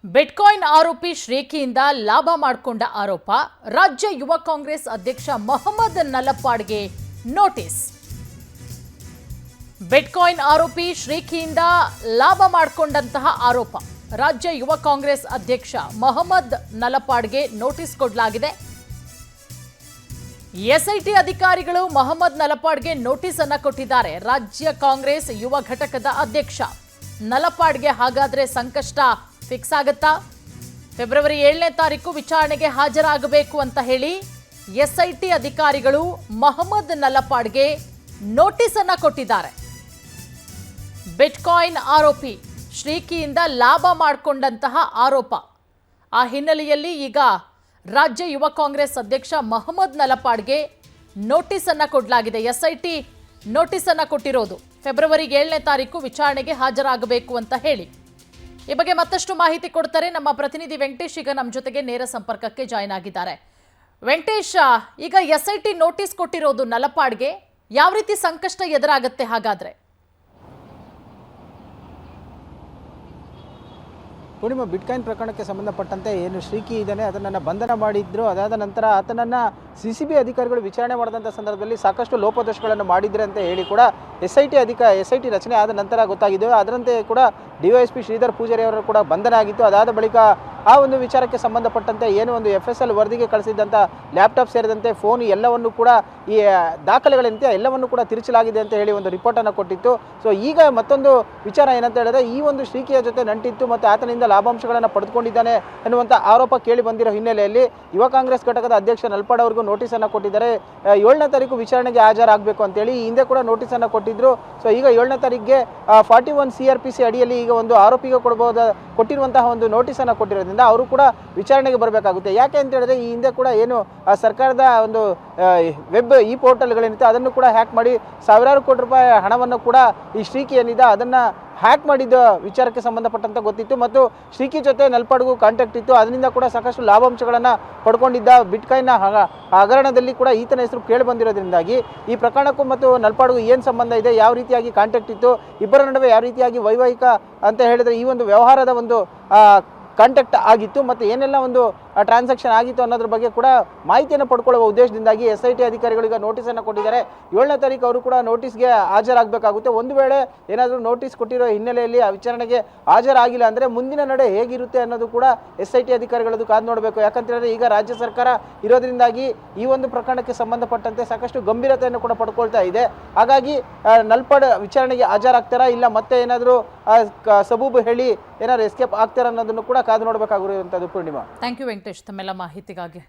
Bitcoin ಆರೋಪಿ ಶ್ರೀಕಿಯಿಂದ ಲಾಭ ಮಾಡಿಕೊಂಡ ಆರೋಪ ರಾಜ್ಯ ಯುವ ಕಾಂಗ್ರೆಸ್ ಅಧ್ಯಕ್ಷ ಮೊಹಮ್ಮದ್ ನಲಪಾಡ್ಗೆ ನೋಟಿಸ್. ಬಿಟ್ಕಾಯಿನ್ ಆರೋಪಿ ಶ್ರೀಕಿಯಿಂದ ಲಾಭ ಮಾಡಿಕೊಂಡಂತಹ ಆರೋಪ ರಾಜ್ಯ ಯುವ ಕಾಂಗ್ರೆಸ್ ಅಧ್ಯಕ್ಷ ಮೊಹಮ್ಮದ್ ನಲಪಾಡ್ಗೆ ನೋಟಿಸ್ ಕೊಡಲಾಗಿದೆ. ಎಸ್ಐಟಿ ಅಧಿಕಾರಿಗಳು ಮೊಹಮ್ಮದ್ ನಲಪಾಡ್ಗೆ ನೋಟಿಸ್ ಅನ್ನು ಕೊಟ್ಟಿದ್ದಾರೆ. ರಾಜ್ಯ ಕಾಂಗ್ರೆಸ್ ಯುವ ಘಟಕದ ಅಧ್ಯಕ್ಷ ನಲಪಾಡ್ಗೆ ಹಾಗಾದ್ರೆ ಸಂಕಷ್ಟ ಫಿಕ್ಸ್ ಆಗುತ್ತಾ? ಫೆಬ್ರವರಿ 7ನೇ ತಾರೀಕು ವಿಚಾರಣೆಗೆ ಹಾಜರಾಗಬೇಕು ಅಂತ ಹೇಳಿ ಎಸ್ಐಟಿ ಅಧಿಕಾರಿಗಳು ಮೊಹಮ್ಮದ್ ನಲಪಾಡ್ಗೆ ನೋಟಿಸ್ ಅನ್ನ ಕೊಟ್ಟಿದ್ದಾರೆ. ಬಿಟ್ಕಾಯಿನ್ ಆರೋಪಿ ಶ್ರೀಕಿಯಿಂದ ಲಾಭ ಮಾಡಿಕೊಂಡಂತಹ ಆರೋಪ. ಆ ಹಿನ್ನೆಲೆಯಲ್ಲಿ ಈಗ ರಾಜ್ಯ ಯುವ ಕಾಂಗ್ರೆಸ್ ಅಧ್ಯಕ್ಷ ಮೊಹಮ್ಮದ್ ನಲಪಾಡ್ಗೆ ನೋಟಿಸ್ ಅನ್ನ ಕೊಡಲಾಗಿದೆ. ಎಸ್ಐಟಿ ನೋಟಿಸ್ ಅನ್ನ ಕೊಟ್ಟಿರೋದು ಫೆಬ್ರವರಿ 7ನೇ ತಾರೀಕು ವಿಚಾರಣೆಗೆ ಹಾಜರಾಗಬೇಕು ಅಂತ ಹೇಳಿ. ಈ ಬಗ್ಗೆ ಮತ್ತಷ್ಟು ಮಾಹಿತಿ ಕೊಡ್ತಾರೆ ನಮ್ಮ ಪ್ರತಿನಿಧಿ ವೆಂಕಟೇಶ್. ಈಗ ನಮ್ಮ ಜೊತೆಗೆ ನೇರ ಸಂಪರ್ಕಕ್ಕೆ ಜಾಯಿನ್ ಆಗಿದ್ದಾರೆ. ವೆಂಕಟೇಶ್, ಈಗ ಎಸ್ಐಟಿ ನೋಟಿಸ್ ಕೊಟ್ಟಿರೋದು ನಲಪಾಡ್ಗೆ ಯಾವ ರೀತಿ ಸಂಕಷ್ಟ ಎದುರಾಗುತ್ತೆ ಹಾಗಾದ್ರೆ? ಪೂರ್ಣಿಮಾ, ಬಿಟ್ಕಾಯಿನ್ ಪ್ರಕರಣಕ್ಕೆ ಸಂಬಂಧಪಟ್ಟಂತೆ ಏನು ಶ್ರೀಕಿ ಇದ್ದಾನೆ ಅದನ್ನು ಬಂಧನ ಮಾಡಿದ್ರು. ಅದಾದ ನಂತರ ಆತನನ್ನು CCB ಅಧಿಕಾರಿಗಳು ವಿಚಾರಣೆ ಮಾಡಿದಂಥ ಸಂದರ್ಭದಲ್ಲಿ ಸಾಕಷ್ಟು ಲೋಪದೋಷಗಳನ್ನು ಮಾಡಿದ್ರೆ ಅಂತ ಹೇಳಿ ಕೂಡ ಎಸ್ಐಟಿ ರಚನೆ ಆದ ನಂತರ ಗೊತ್ತಾಗಿದೆ. ಅದರಂತೆ ಕೂಡ DYSP ಶ್ರೀಧರ್ ಪೂಜಾರಿ ಅವರು ಕೂಡ ಬಂಧನ ಆಗಿತ್ತು. ಅದಾದ ಬಳಿಕ ಆ ಒಂದು ವಿಚಾರಕ್ಕೆ ಸಂಬಂಧಪಟ್ಟಂತೆ ಏನು ಒಂದು FSL ವರದಿಗೆ ಕಳಿಸಿದ್ದಂಥ ಲ್ಯಾಪ್ಟಾಪ್ ಸೇರಿದಂತೆ ಫೋನ್ ಎಲ್ಲವನ್ನು ಕೂಡ ಈ ದಾಖಲೆಗಳಂತೆ ಎಲ್ಲವನ್ನು ಕೂಡ ತಿರುಚಲಾಗಿದೆ ಅಂತ ಹೇಳಿ ಒಂದು ರಿಪೋರ್ಟನ್ನು ಕೊಟ್ಟಿತ್ತು. ಸೊ ಈಗ ಮತ್ತೊಂದು ವಿಚಾರ ಏನಂತ ಹೇಳಿದ್ರೆ, ಈ ಒಂದು ಶ್ರೀಕಿಯ ಜೊತೆ ನಂಟಿತ್ತು ಮತ್ತು ಆತನಿಂದ ಲಾಭಾಂಶಗಳನ್ನು ಪಡೆದುಕೊಂಡಿದ್ದಾನೆ ಎನ್ನುವಂಥ ಆರೋಪ ಕೇಳಿ ಬಂದಿರೋ ಹಿನ್ನೆಲೆಯಲ್ಲಿ ಯುವ ಕಾಂಗ್ರೆಸ್ ಘಟಕದ ಅಧ್ಯಕ್ಷ ನಲಪಾಡ್ ಅವರಿಗೂ ನೋಟಿಸನ್ನು ಕೊಟ್ಟಿದ್ದಾರೆ. 7ನೇ ತಾರೀಕು ವಿಚಾರಣೆಗೆ ಹಾಜರಾಗಬೇಕು ಅಂತೇಳಿ ಹಿಂದೆ ಕೂಡ ನೋಟಿಸನ್ನು ಕೊಟ್ಟಿದ್ರು. ಸೊ ಈಗ 7ನೇ ತಾರೀಕಿಗೆ 41 CRPC ಅಡಿಯಲ್ಲಿ ಈಗ ಒಂದು ಆರೋಪಿಗೆ ಕೊಟ್ಟಿರುವಂತಹ ಒಂದು ನೋಟಿಸನ್ನು ಕೊಟ್ಟಿರೋದ್ರಿಂದ ಅವರು ಕೂಡ ವಿಚಾರಣೆಗೆ ಬರಬೇಕಾಗುತ್ತೆ. ಯಾಕೆ ಅಂತ ಹೇಳಿದ್ರೆ, ಈ ಹಿಂದೆ ಕೂಡ ಏನು ಸರ್ಕಾರದ ಒಂದು ವೆಬ್ ಈ ಪೋರ್ಟಲ್ಗಳೇನಿದೆ ಅದನ್ನು ಕೂಡ ಹ್ಯಾಕ್ ಮಾಡಿ ಸಾವಿರಾರು ಕೋಟಿ ರೂಪಾಯಿ ಹಣವನ್ನು ಕೂಡ ಈ ಶ್ರೀಕಿ ಏನಿದೆ ಅದನ್ನು ಹ್ಯಾಕ್ ಮಾಡಿದ ವಿಚಾರಕ್ಕೆ ಸಂಬಂಧಪಟ್ಟಂತೆ ಗೊತ್ತಿತ್ತು ಮತ್ತು ಶ್ರೀಕಿ ಜೊತೆ ನಲಪಾಡ್ಗೂ ಕಾಂಟ್ಯಾಕ್ಟ್ ಇತ್ತು. ಅದರಿಂದ ಕೂಡ ಸಾಕಷ್ಟು ಲಾಭಾಂಶಗಳನ್ನು ಪಡ್ಕೊಂಡಿದ್ದ. ಬಿಟ್ಕಾಯಿನ್ನ ಹಗರಣದಲ್ಲಿ ಕೂಡ ಈತನ ಹೆಸರು ಕೇಳಿ ಬಂದಿರೋದ್ರಿಂದಾಗಿ ಈ ಪ್ರಕರಣಕ್ಕೂ ಮತ್ತು ನಲಪಾಡ್ಗೂ ಏನು ಸಂಬಂಧ ಇದೆ, ಯಾವ ರೀತಿಯಾಗಿ ಕಾಂಟ್ಯಾಕ್ಟ್ ಇತ್ತು, ಇಬ್ಬರ ನಡುವೆ ಯಾವ ರೀತಿಯಾಗಿ ವೈವಾಹಿಕ ಅಂತ ಹೇಳಿದರೆ ಈ ಒಂದು ವ್ಯವಹಾರದ ಒಂದು ಕಾಂಟ್ಯಾಕ್ಟ್ ಆಗಿತ್ತು ಮತ್ತು ಏನೆಲ್ಲ ಒಂದು ಟ್ರಾನ್ಸಾಕ್ಷನ್ ಆಗಿತ್ತು ಅನ್ನೋದ್ರ ಬಗ್ಗೆ ಕೂಡ ಮಾಹಿತಿಯನ್ನು ಪಡ್ಕೊಳ್ಳುವ ಉದ್ದೇಶದಿಂದಾಗಿ SIT ಅಧಿಕಾರಿಗಳಿಗೆ ನೋಟಿಸನ್ನು ಕೊಟ್ಟಿದ್ದಾರೆ. 7ನೇ ತಾರೀಕು ಅವರು ಕೂಡ ನೋಟಿಸ್ಗೆ ಹಾಜರಾಗಬೇಕಾಗುತ್ತೆ. ಒಂದು ವೇಳೆ ಏನಾದರೂ ನೋಟಿಸ್ ಕೊಟ್ಟಿರೋ ಹಿನ್ನೆಲೆಯಲ್ಲಿ ಆ ವಿಚಾರಣೆಗೆ ಹಾಜರಾಗಿಲ್ಲ ಅಂದರೆ ಮುಂದಿನ ನಡೆ ಹೇಗಿರುತ್ತೆ ಅನ್ನೋದು ಕೂಡ SIT ಅಧಿಕಾರಿಗಳದ್ದು ಕಾದು ನೋಡಬೇಕು. ಯಾಕಂತ ಹೇಳಿದ್ರೆ ಈಗ ರಾಜ್ಯ ಸರ್ಕಾರ ಇರೋದ್ರಿಂದಾಗಿ ಈ ಒಂದು ಪ್ರಕರಣಕ್ಕೆ ಸಂಬಂಧಪಟ್ಟಂತೆ ಸಾಕಷ್ಟು ಗಂಭೀರತೆಯನ್ನು ಕೂಡ ಪಡ್ಕೊಳ್ತಾ ಇದೆ. ಹಾಗಾಗಿ ನಲಪಾಡ್ ವಿಚಾರಣೆಗೆ ಹಾಜರಾಗ್ತಾರಾ ಇಲ್ಲ ಮತ್ತೆ ಏನಾದರೂ ಸಬೂಬು ಹೇಳಿ ಏನಾದ್ರು ಎಸ್ಕೇಪ್ ಆಗ್ತಾರ ಅನ್ನೋದನ್ನು ಕೂಡ ಕಾದು ನೋಡಬೇಕಾಗಿರುವಂಥದ್ದು. ಪೂರ್ಣಿಮಾ, ಥ್ಯಾಂಕ್ ಯು ವೆಂಕಟೇಶ್ ತಮ್ಮೆಲ್ಲ ಮಾಹಿತಿಗಾಗಿ.